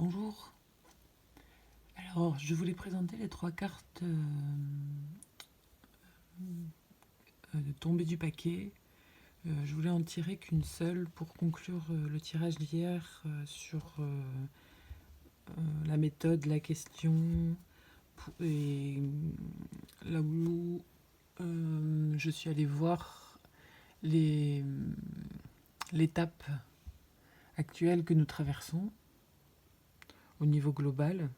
Bonjour. Alors, je voulais présenter les trois cartes de tombée du paquet. Je voulais en tirer qu'une seule pour conclure le tirage d'hier sur la méthode, la question, et là où je suis allée voir l'étape actuelle que nous traversons au niveau global,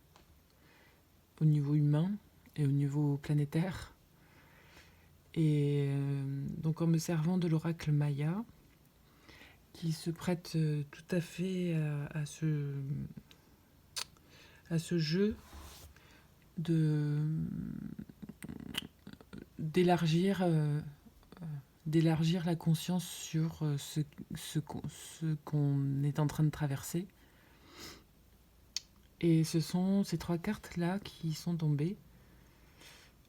au niveau humain et au niveau planétaire. Et donc en me servant de l'oracle Maya, qui se prête tout à fait à ce jeu de d'élargir d'élargir la conscience sur ce qu'on est en train de traverser. Et ce sont ces trois cartes-là qui sont tombées.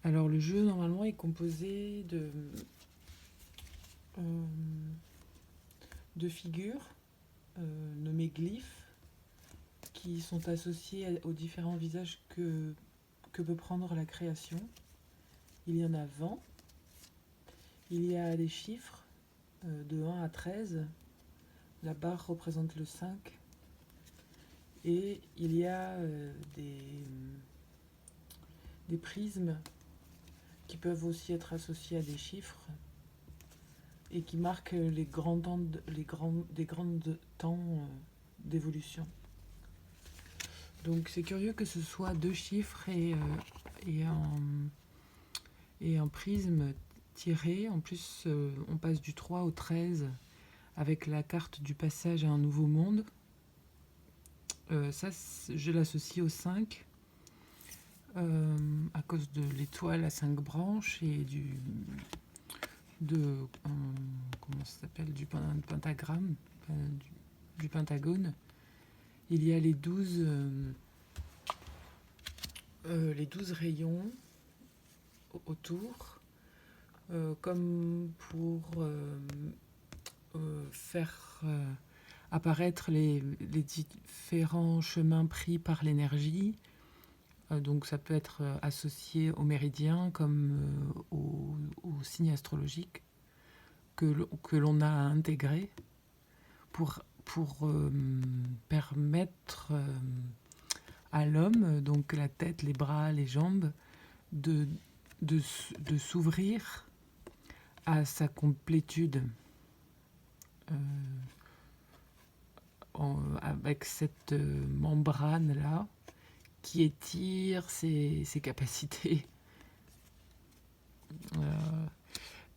Alors le jeu, normalement, est composé de figures nommées glyphes qui sont associées aux différents visages que peut prendre la création. Il y en a 20. Il y a des chiffres de 1 à 13. La barre représente le 5. Et il y a des prismes qui peuvent aussi être associés à des chiffres et qui marquent les grands temps d'évolution. Donc c'est curieux que ce soit deux chiffres et un prisme tiré. En plus, on passe du 3 au 13 avec la carte du passage à un nouveau monde. Ça, je l'associe au 5 à cause de l'étoile à 5 branches et comment ça s'appelle, du pentagramme, du pentagone. Il y a les 12 rayons autour, comme pour faire apparaître les différents chemins pris par l'énergie. Donc ça peut être associé aux méridiens comme aux signes astrologiques que l'on a à intégrer pour permettre à l'homme, donc la tête, les bras, les jambes, de s'ouvrir à sa complétude avec cette membrane-là qui étire ses capacités.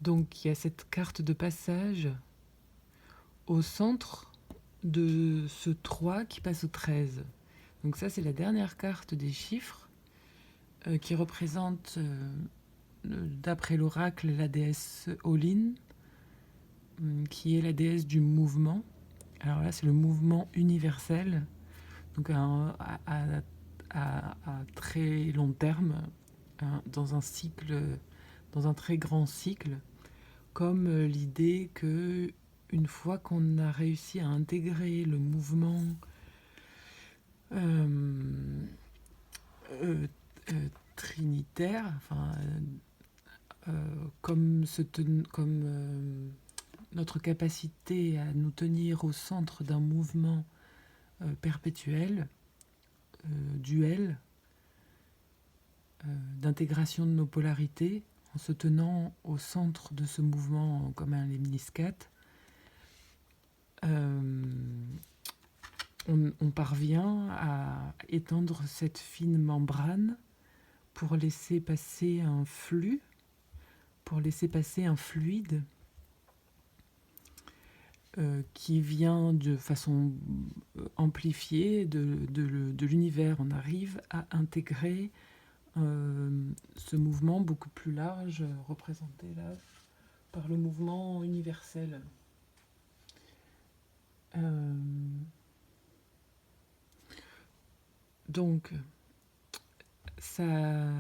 Donc il y a cette carte de passage au centre de ce 3 qui passe au 13. Donc ça, c'est la dernière carte des chiffres qui représente, d'après l'oracle, la déesse Olin, qui est la déesse du mouvement. Alors là, c'est le mouvement universel, donc à très long terme, dans un cycle, dans un très grand cycle, comme l'idée que une fois qu'on a réussi à intégrer le mouvement trinitaire, enfin, comme notre capacité à nous tenir au centre d'un mouvement perpétuel, duel, d'intégration de nos polarités, en se tenant au centre de ce mouvement comme un lemniscate, on parvient à étendre cette fine membrane pour laisser passer un flux, pour laisser passer un fluide qui vient de façon amplifiée de l'univers. On arrive à intégrer ce mouvement beaucoup plus large, représenté là par le mouvement universel. Donc, ça...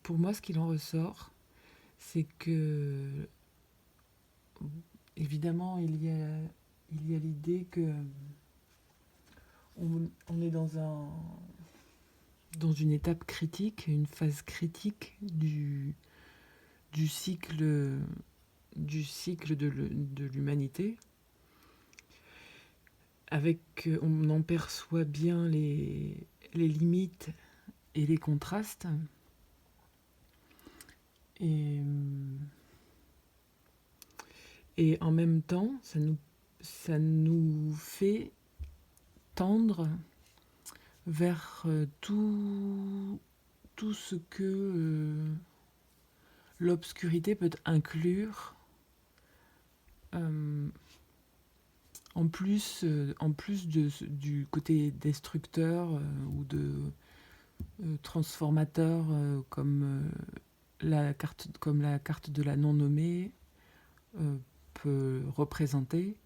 pour moi, ce qu'il en ressort, c'est que évidemment, il y a l'idée que on est dans une étape critique, une phase critique du cycle, de l'humanité, avec, on en perçoit bien les limites et les contrastes. Et, et en même temps, ça nous fait tendre vers tout ce que l'obscurité peut inclure, en plus du côté destructeur ou de transformateur, comme la carte de la non-nommée peut représenter.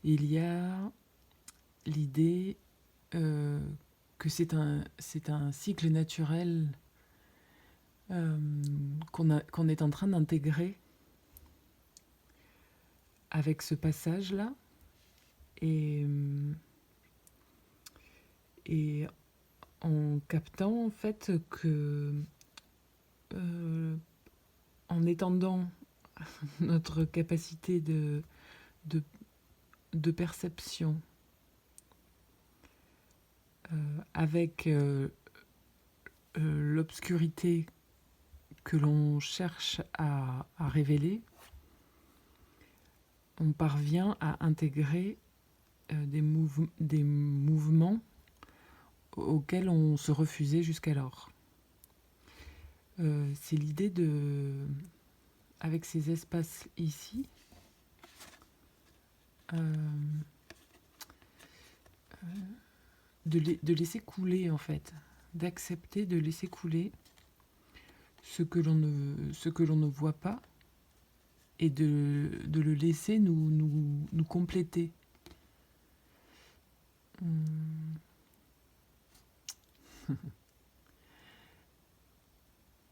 Il y a l'idée que c'est un cycle naturel qu'on est en train d'intégrer avec ce passage-là. Et en captant en fait que en étendant notre capacité de perception avec l'obscurité que l'on cherche à révéler, on parvient à intégrer des mouvements auxquels on se refusait jusqu'alors. C'est l'idée avec ces espaces ici, de laisser couler en fait, d'accepter de laisser couler ce que l'on ne voit pas et de le laisser nous compléter.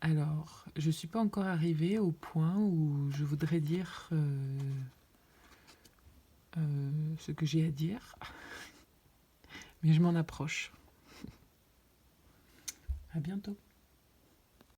Alors, je ne suis pas encore arrivée au point où je voudrais dire ce que j'ai à dire, mais je m'en approche. À bientôt.